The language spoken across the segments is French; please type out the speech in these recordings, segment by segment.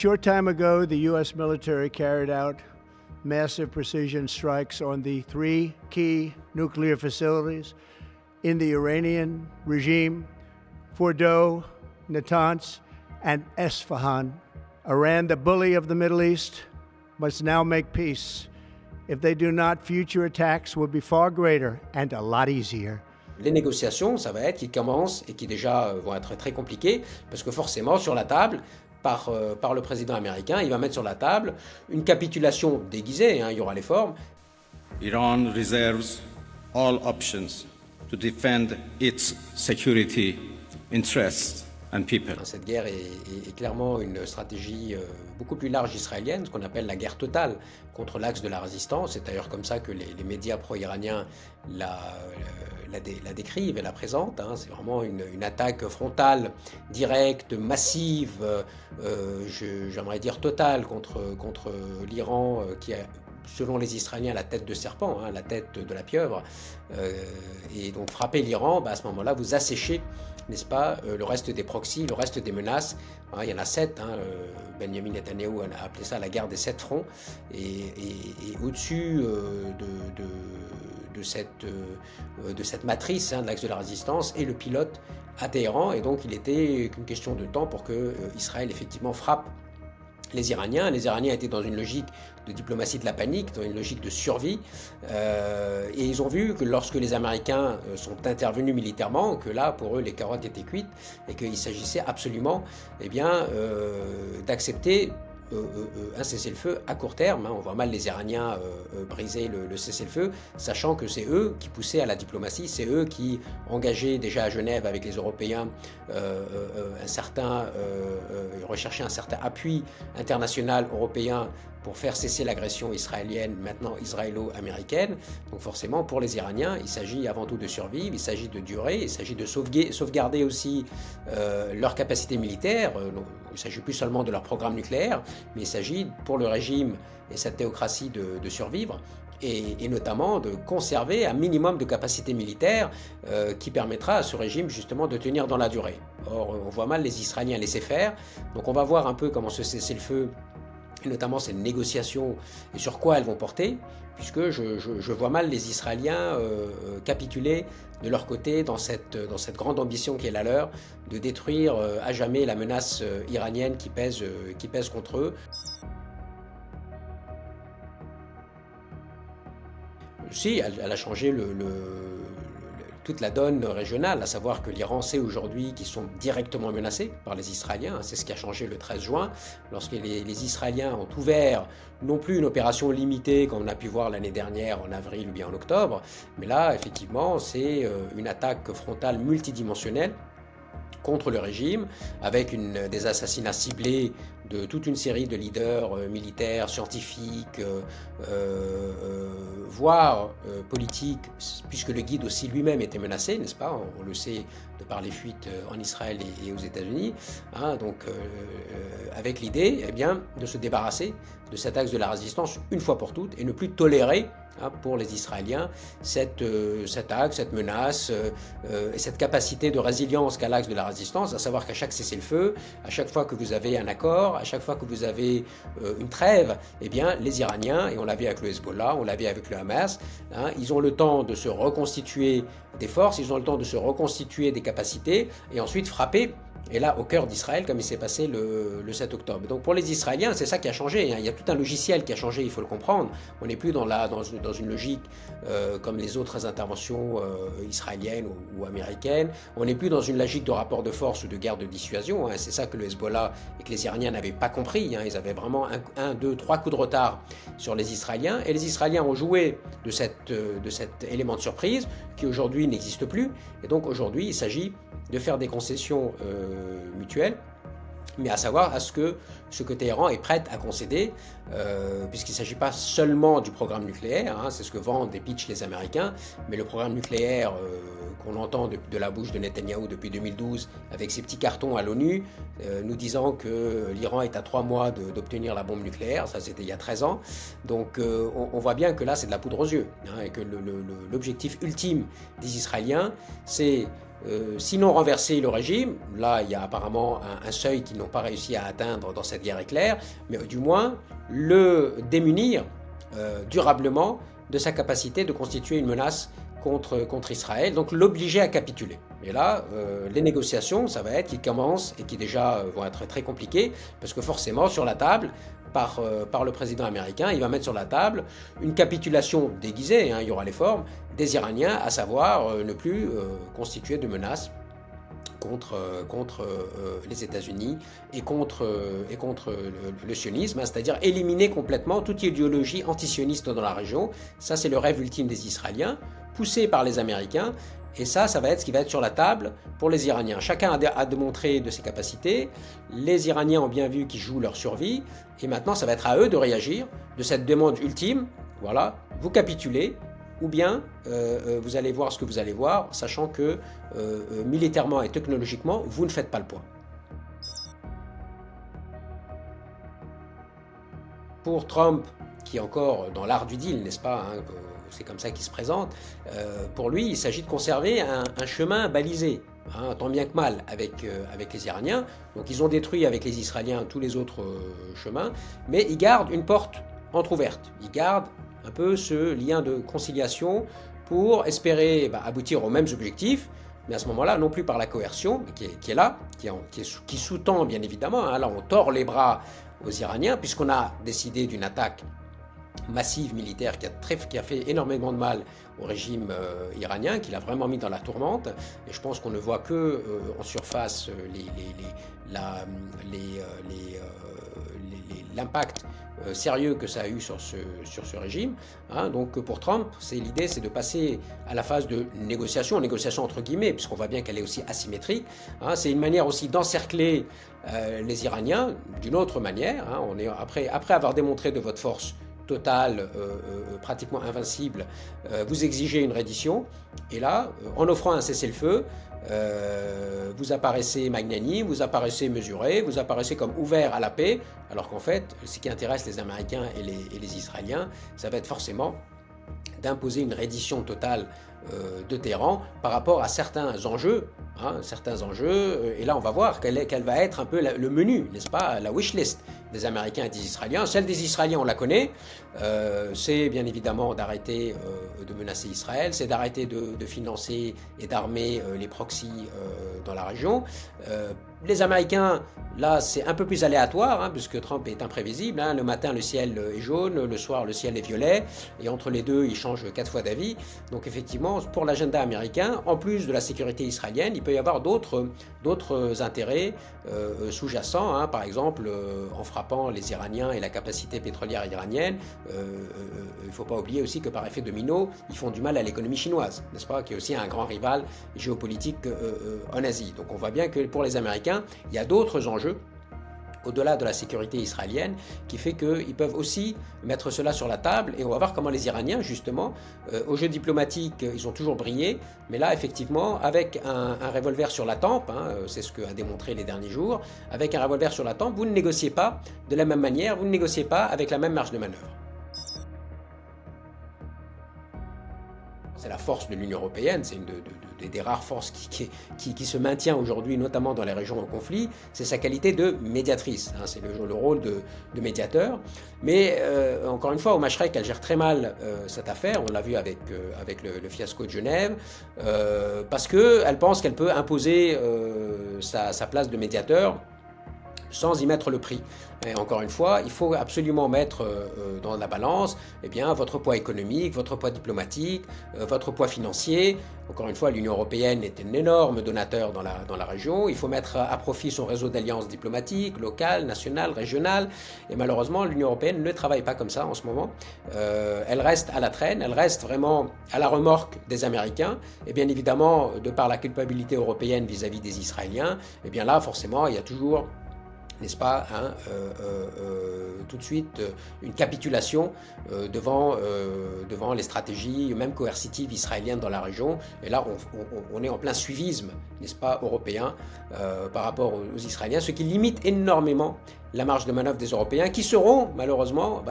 Short time ago, the U.S. military carried out massive precision strikes on the three key nuclear facilities in the Iranian regime: Fordow, Natanz, and Esfahan. Iran, the bully of the Middle East, must now make peace. If they do not, future attacks will be far greater and a lot easier. Les négociations, ça va être qui commencent et qui déjà vont être très compliquées, parce que forcément, sur la table, par le président américain, il va mettre sur la table une capitulation déguisée, il y aura les formes. Iran reserves all options to defend its security interests and people. Cette guerre est clairement une stratégie beaucoup plus large israélienne, ce qu'on appelle la guerre totale contre l'axe de la résistance. C'est d'ailleurs comme ça que les médias pro-iraniens la décrivent et la présentent. C'est vraiment une attaque frontale, directe, massive, j'aimerais dire totale contre l'Iran qui a, selon les Israéliens, la tête de serpent, la tête de la pieuvre. Et donc frapper l'Iran, à ce moment-là, vous asséchez, n'est-ce pas, le reste des proxys, le reste des menaces. Il y en a 7, Benjamin Netanyahu a appelé ça la guerre des 7 fronts. Et au-dessus de cette matrice de l'axe de la résistance et le pilote à Téhéran. Et donc il était qu'une question de temps pour que Israël effectivement frappe les Iraniens. Les Iraniens étaient dans une logique de diplomatie de la panique, dans une logique de survie. Et ils ont vu que lorsque les Américains sont intervenus militairement, que là, pour eux, les carottes étaient cuites et qu'il s'agissait absolument d'accepter un cessez-le-feu à court terme. On voit mal les Iraniens briser le cessez-le-feu, sachant que c'est eux qui poussaient à la diplomatie, c'est eux qui engageaient déjà à Genève avec les Européens recherchaient un certain appui international européen pour faire cesser l'agression israélienne, maintenant israélo-américaine. Donc forcément, pour les Iraniens, il s'agit avant tout de survivre, il s'agit de durer, il s'agit de sauvegarder aussi leur capacité militaire. Donc, il ne s'agit plus seulement de leur programme nucléaire, mais il s'agit pour le régime et sa théocratie de survivre, et notamment de conserver un minimum de capacité militaire qui permettra à ce régime justement de tenir dans la durée. Or, on voit mal les Israéliens laisser faire, donc on va voir un peu comment ce cessez-le-feu, et notamment ces négociations, et sur quoi elles vont porter, puisque je vois mal les Israéliens capituler de leur côté dans cette grande ambition qui est la leur, de détruire à jamais la menace iranienne qui pèse contre eux. Si, elle a changé toute la donne régionale, à savoir que l'Iran sait aujourd'hui qu'ils sont directement menacés par les Israéliens. C'est ce qui a changé le 13 juin, lorsque les Israéliens ont ouvert non plus une opération limitée comme on a pu voir l'année dernière en avril ou bien en octobre, mais là effectivement c'est une attaque frontale multidimensionnelle contre le régime, avec des assassinats ciblés de toute une série de leaders militaires, scientifiques, voire politiques, puisque le guide aussi lui-même était menacé, n'est-ce pas? On le sait de par les fuites en Israël et aux États-Unis. Donc, avec l'idée de se débarrasser de cet axe de la résistance une fois pour toutes et ne plus tolérer pour les Israéliens cet axe, cette menace et cette capacité de résilience qu'a l'axe de la résistance, à savoir qu'à chaque cessez-le-feu, à chaque fois que vous avez un accord, à chaque fois que vous avez une trêve, les Iraniens, et on l'a vu avec le Hezbollah, on l'a vu avec le Hamas, ils ont le temps de se reconstituer des forces, ils ont le temps de se reconstituer des capacités et ensuite frapper. Et là, au cœur d'Israël, comme il s'est passé le 7 octobre. Donc pour les Israéliens, c'est ça qui a changé. Il y a tout un logiciel qui a changé, il faut le comprendre. On n'est plus dans une logique comme les autres interventions israéliennes ou américaines. On n'est plus dans une logique de rapport de force ou de guerre de dissuasion. C'est ça que le Hezbollah et que les Iraniens n'avaient pas compris. Ils avaient vraiment 1, 2, 3 coups de retard sur les Israéliens. Et les Israéliens ont joué de cet élément de surprise qui aujourd'hui n'existe plus. Et donc aujourd'hui, il s'agit de faire des concessions mutuelles, mais à savoir ce que Téhéran est prête à concéder, puisqu'il ne s'agit pas seulement du programme nucléaire, c'est ce que vendent et pitchent les Américains, mais le programme nucléaire qu'on entend de la bouche de Netanyahou depuis 2012, avec ses petits cartons à l'ONU, nous disant que l'Iran est à 3 mois d'obtenir la bombe nucléaire, ça c'était il y a 13 ans, donc on voit bien que là c'est de la poudre aux yeux, et que l'objectif ultime des Israéliens, c'est sinon renverser le régime, là il y a apparemment un seuil qu'ils n'ont pas réussi à atteindre dans cette guerre éclair, mais du moins le démunir durablement de sa capacité de constituer une menace contre Israël, donc l'obliger à capituler. Et là, les négociations, ça va être qui commencent et qui déjà vont être très compliquées, parce que forcément, sur la table, par le président américain, il va mettre sur la table une capitulation déguisée, il y aura les formes, des Iraniens, à savoir ne plus constituer de menace contre les États-Unis et contre le sionisme, c'est-à-dire éliminer complètement toute idéologie antisioniste dans la région. Ça, c'est le rêve ultime des Israéliens, poussé par les Américains, et ça va être ce qui va être sur la table pour les Iraniens. Chacun a démontré de ses capacités, les Iraniens ont bien vu qu'ils jouent leur survie, et maintenant ça va être à eux de réagir de cette demande ultime, voilà, vous capitulez, ou bien vous allez voir ce que vous allez voir, sachant que militairement et technologiquement, vous ne faites pas le poids. Pour Trump, qui est encore dans l'art du deal, n'est-ce pas, c'est comme ça qu'il se présente, pour lui, il s'agit de conserver un chemin balisé, tant bien que mal, avec les Iraniens. Donc ils ont détruit avec les Israéliens tous les autres chemins, mais ils gardent une porte entrouverte. Ils gardent un peu ce lien de conciliation pour espérer aboutir aux mêmes objectifs, mais à ce moment-là, non plus par la coercion, qui est là, qui sous-tend bien évidemment, là on tord les bras aux Iraniens, puisqu'on a décidé d'une attaque massive militaire qui a fait énormément de mal au régime iranien, qui l'a vraiment mis dans la tourmente. Et je pense qu'on ne voit que en surface l'impact sérieux que ça a eu sur ce régime. Donc pour Trump, l'idée c'est de passer à la phase de négociation entre guillemets, puisqu'on voit bien qu'elle est aussi asymétrique. C'est une manière aussi d'encercler les Iraniens d'une autre manière. Après avoir démontré de votre force totale, pratiquement invincible, vous exigez une reddition, et là, en offrant un cessez-le-feu, vous apparaissez magnanime, vous apparaissez mesuré, vous apparaissez comme ouvert à la paix, alors qu'en fait, ce qui intéresse les Américains et les Israéliens, ça va être forcément d'imposer une reddition totale de Téhéran par rapport à certains enjeux, et là on va voir quel va être un peu le menu, n'est-ce pas, la wish list des Américains et des Israéliens. Celle des Israéliens, on la connaît, c'est bien évidemment d'arrêter de menacer Israël, c'est d'arrêter de financer et d'armer les proxys dans la région. Les Américains, là, c'est un peu plus aléatoire, puisque Trump est imprévisible. Le matin, le ciel est jaune, le soir, le ciel est violet, et entre les deux, il change 4 fois d'avis. Donc effectivement, pour l'agenda américain, en plus de la sécurité israélienne, il peut y avoir d'autres intérêts sous-jacents, par exemple, en frappant les Iraniens et la capacité pétrolière iranienne. Il ne faut pas oublier aussi que par effet domino, ils font du mal à l'économie chinoise, n'est-ce pas, qui est aussi un grand rival géopolitique en Asie. Donc on voit bien que pour les Américains, il y a d'autres enjeux au-delà de la sécurité israélienne, qui fait qu'ils peuvent aussi mettre cela sur la table, et on va voir comment les Iraniens, justement, au jeu diplomatique, ils ont toujours brillé, mais là, effectivement, avec un revolver sur la tempe, c'est ce qu'a démontré les derniers jours, avec un revolver sur la tempe, vous ne négociez pas de la même manière, vous ne négociez pas avec la même marge de manœuvre. C'est la force de l'Union européenne, c'est une des rares forces qui se maintient aujourd'hui, notamment dans les régions en conflit, c'est sa qualité de médiatrice, c'est le rôle de médiateur. Mais encore une fois, au Mashrek, elle gère très mal cette affaire, on l'a vu avec le fiasco de Genève, parce qu'elle pense qu'elle peut imposer sa place de médiateur sans y mettre le prix. Et encore une fois, il faut absolument mettre dans la balance votre poids économique, votre poids diplomatique, votre poids financier. Encore une fois, l'Union européenne est un énorme donateur dans la région. Il faut mettre à profit son réseau d'alliances diplomatiques, locales, nationales, régionales. Et malheureusement, l'Union européenne ne travaille pas comme ça en ce moment. Elle reste à la traîne, elle reste vraiment à la remorque des Américains. Et bien évidemment, de par la culpabilité européenne vis-à-vis des Israéliens, et bien là, forcément, il y a toujours, n'est-ce pas, tout de suite une capitulation devant les stratégies, même coercitives israéliennes dans la région. Et là, on est en plein suivisme, n'est-ce pas, européen par rapport aux Israéliens, ce qui limite énormément la marge de manœuvre des Européens, qui seront malheureusement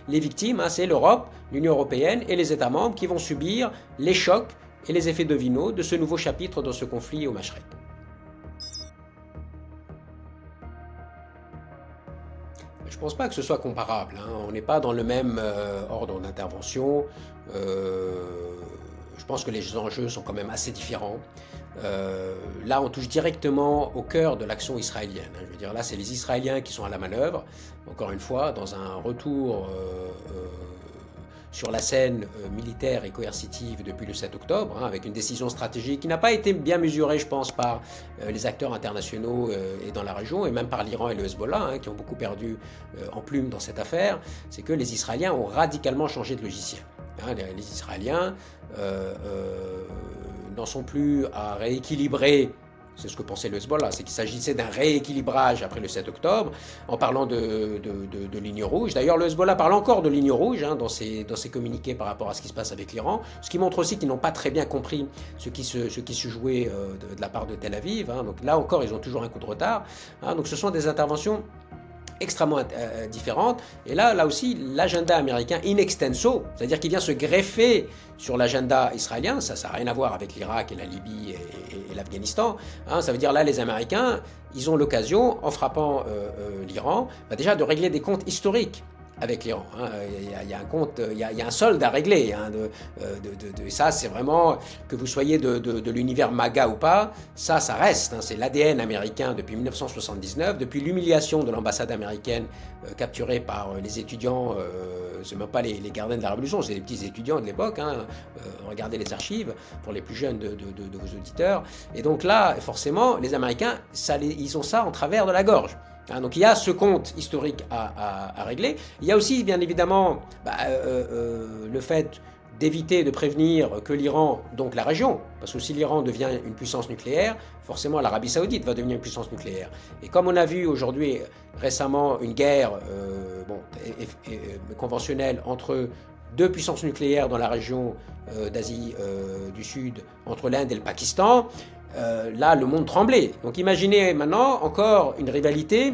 les victimes. C'est l'Europe, l'Union européenne et les États membres qui vont subir les chocs et les effets dominos de ce nouveau chapitre dans ce conflit au Mashrek. Je ne pense pas que ce soit comparable, hein. On n'est pas dans le même ordre d'intervention. Je pense que les enjeux sont quand même assez différents. Là, on touche directement au cœur de l'action israélienne. Je veux dire, là, c'est les Israéliens qui sont à la manœuvre, encore une fois, dans un retour sur la scène militaire et coercitive depuis le 7 octobre, hein, avec une décision stratégique qui n'a pas été bien mesurée, je pense, par les acteurs internationaux et dans la région, et même par l'Iran et le Hezbollah, hein, qui ont beaucoup perdu en plumes dans cette affaire. C'est que les Israéliens ont radicalement changé de logiciel. Hein, les Israéliens n'en sont plus à rééquilibrer. C'est ce que pensait le Hezbollah, c'est qu'il s'agissait d'un rééquilibrage après le 7 octobre, en parlant de ligne rouge. D'ailleurs, le Hezbollah parle encore de ligne rouge dans ses communiqués par rapport à ce qui se passe avec l'Iran, ce qui montre aussi qu'ils n'ont pas très bien compris ce qui se jouait de la part de Tel Aviv. Hein. Donc là encore, ils ont toujours un coup de retard. Hein. Donc ce sont des interventions extrêmement différentes. Et là aussi, l'agenda américain in extenso, c'est-à-dire qu'il vient se greffer sur l'agenda israélien, ça n'a rien à voir avec l'Irak et la Libye et l'Afghanistan. Hein, ça veut dire là, les Américains, ils ont l'occasion, en frappant l'Iran, déjà de régler des comptes historiques avec l'Iran. Hein. Il y a un compte, il y a un solde à régler. Hein, ça, c'est vraiment, que vous soyez de l'univers MAGA ou pas, ça reste. Hein. C'est l'ADN américain depuis 1979, depuis l'humiliation de l'ambassade américaine capturée par les étudiants, c'est même pas les gardiens de la Révolution, c'est les petits étudiants de l'époque. Hein. Regardez les archives pour les plus jeunes de vos auditeurs. Et donc là, forcément, les Américains, ils ont ça en travers de la gorge. Hein, donc il y a ce compte historique à régler. Il y a aussi bien évidemment le fait d'éviter de prévenir que l'Iran, donc la région, parce que si l'Iran devient une puissance nucléaire, forcément l'Arabie Saoudite va devenir une puissance nucléaire. Et comme on a vu aujourd'hui récemment une guerre conventionnelle entre deux puissances nucléaires dans la région d'Asie du Sud, entre l'Inde et le Pakistan, là, le monde tremblait. Donc imaginez maintenant encore une rivalité,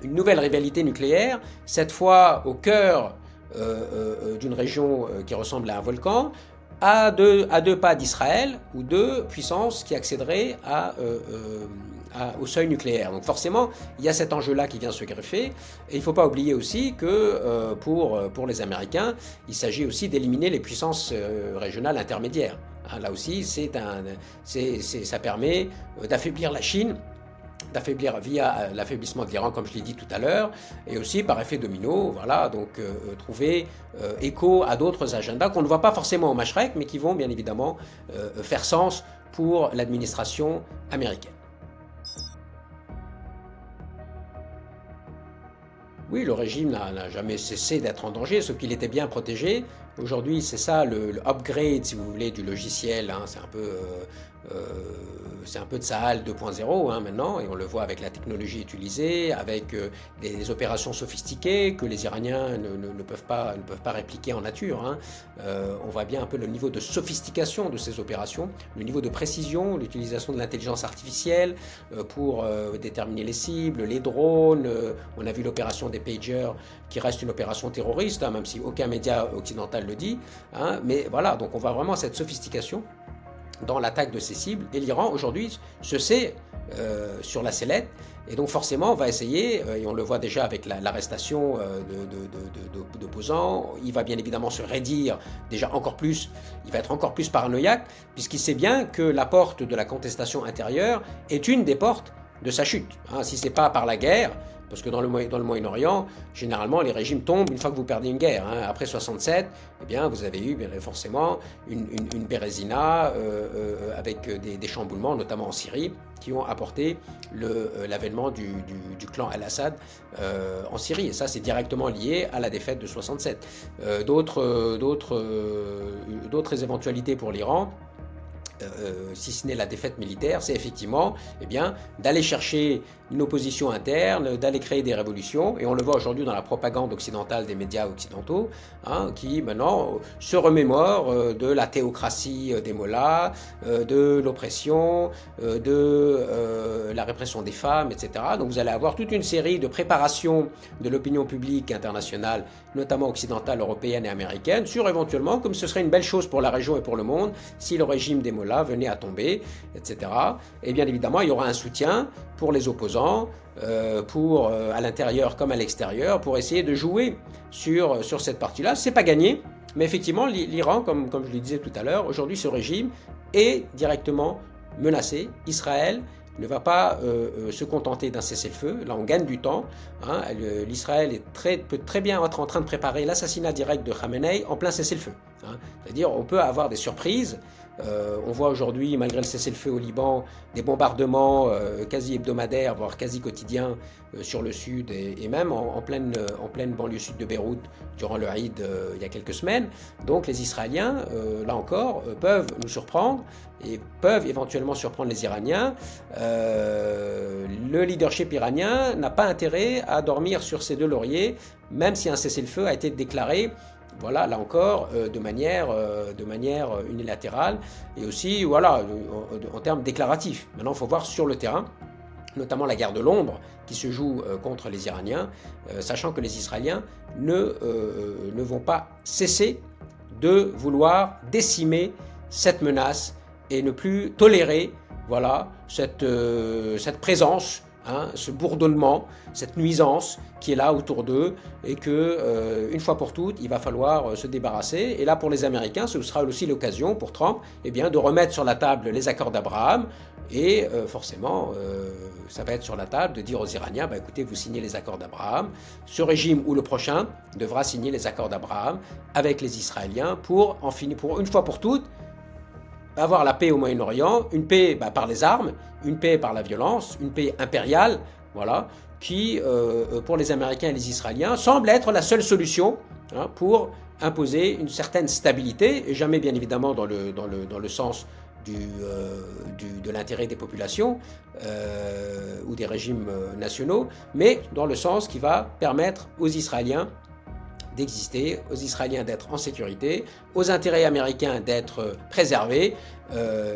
une nouvelle rivalité nucléaire, cette fois au cœur d'une région qui ressemble à un volcan, à deux pas d'Israël, ou deux puissances qui accéderaient au seuil nucléaire. Donc forcément, il y a cet enjeu-là qui vient se greffer. Et il ne faut pas oublier aussi que pour les Américains, il s'agit aussi d'éliminer les puissances régionales intermédiaires. Hein, là aussi, ça permet d'affaiblir la Chine, d'affaiblir via l'affaiblissement de l'Iran, comme je l'ai dit tout à l'heure, et aussi par effet domino, voilà, donc trouver écho à d'autres agendas qu'on ne voit pas forcément au Mashrek, mais qui vont bien évidemment faire sens pour l'administration américaine. Oui, le régime n'a jamais cessé d'être en danger, sauf qu'il était bien protégé. Aujourd'hui, c'est ça le upgrade, si vous voulez, du logiciel. Hein, c'est un peu de Tsahal 2.0 hein, maintenant, et on le voit avec la technologie utilisée, avec des opérations sophistiquées que les Iraniens ne peuvent pas répliquer en nature. Hein. On voit bien un peu le niveau de sophistication de ces opérations, le niveau de précision, l'utilisation de l'intelligence artificielle pour déterminer les cibles, les drones. On a vu l'opération des pagers qui reste une opération terroriste, hein, même si aucun média occidental le dit. Hein, mais voilà, donc on voit vraiment cette sophistication dans l'attaque de ces cibles. Et l'Iran, aujourd'hui, se sait sur la sellette. Et donc forcément, on va essayer, et on le voit déjà avec l'arrestation d'opposants, il va bien évidemment se raidir déjà encore plus, il va être encore plus paranoïaque, puisqu'il sait bien que la porte de la contestation intérieure est une des portes de sa chute. Hein, si ce n'est pas par la guerre, parce que dans le Moyen-Orient, généralement, les régimes tombent une fois que vous perdez une guerre. Hein. Après 67, eh bien, vous avez eu forcément une Bérésina avec des chamboulements, notamment en Syrie, qui ont apporté l'avènement du clan al-Assad en Syrie. Et ça, c'est directement lié à la défaite de 67. D'autres éventualités pour l'Iran, si ce n'est la défaite militaire, c'est effectivement d'aller chercher une opposition interne, d'aller créer des révolutions. Et on le voit aujourd'hui dans la propagande occidentale des médias occidentaux, qui maintenant se remémorent de la théocratie des mollahs, de l'oppression, de la répression des femmes, etc. Donc vous allez avoir toute une série de préparations de l'opinion publique internationale, notamment occidentale, européenne et américaine, sur éventuellement, comme ce serait une belle chose pour la région et pour le monde, si le régime des mollahs venait à tomber, etc. Et bien évidemment, il y aura un soutien pour les opposants, à l'intérieur comme à l'extérieur, pour essayer de jouer sur cette partie-là. C'est pas gagné, mais effectivement, l'Iran, comme je le disais tout à l'heure, aujourd'hui, ce régime est directement menacé. Israël ne va pas se contenter d'un cessez-le-feu. Là, on gagne du temps. L'Israël peut très bien être en train de préparer l'assassinat direct de Khamenei en plein cessez-le-feu. C'est-à-dire, on peut avoir des surprises. On voit aujourd'hui, malgré le cessez-le-feu au Liban, des bombardements quasi hebdomadaires, voire quasi quotidiens sur le sud et même en pleine banlieue sud de Beyrouth durant le Eid il y a quelques semaines. Donc les Israéliens, là encore, peuvent nous surprendre et peuvent éventuellement surprendre les Iraniens. Le leadership iranien n'a pas intérêt à dormir sur ses deux lauriers, même si un cessez-le-feu a été déclaré. Voilà, là encore, de manière unilatérale et aussi, voilà, en termes déclaratifs. Maintenant, il faut voir sur le terrain, notamment la guerre de l'ombre qui se joue contre les Iraniens, sachant que les Israéliens ne vont pas cesser de vouloir décimer cette menace et ne plus tolérer, voilà, cette présence, ce bourdonnement, cette nuisance qui est là autour d'eux et que, une fois pour toutes, il va falloir se débarrasser. Et là, pour les Américains, ce sera aussi l'occasion pour Trump de remettre sur la table les accords d'Abraham et forcément, ça va être sur la table de dire aux Iraniens, écoutez, vous signez les accords d'Abraham, ce régime ou le prochain devra signer les accords d'Abraham avec les Israéliens pour en finir, pour une fois pour toutes, avoir la paix au Moyen-Orient, une paix par les armes, une paix par la violence, une paix impériale, voilà, qui, pour les Américains et les Israéliens, semble être la seule solution pour imposer une certaine stabilité, et jamais bien évidemment dans le sens de l'intérêt des populations ou des régimes nationaux, mais dans le sens qui va permettre aux Israéliens d'exister, aux Israéliens d'être en sécurité, aux intérêts américains d'être préservés.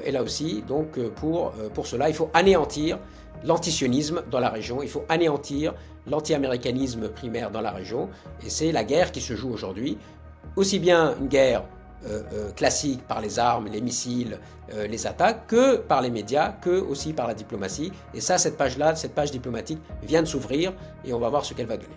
Et là aussi, donc, pour cela, il faut anéantir l'antisionisme dans la région, il faut anéantir l'anti-américanisme primaire dans la région. Et c'est la guerre qui se joue aujourd'hui, aussi bien une guerre classique par les armes, les missiles, les attaques, que par les médias, que aussi par la diplomatie. Et ça, cette page diplomatique vient de s'ouvrir et on va voir ce qu'elle va donner.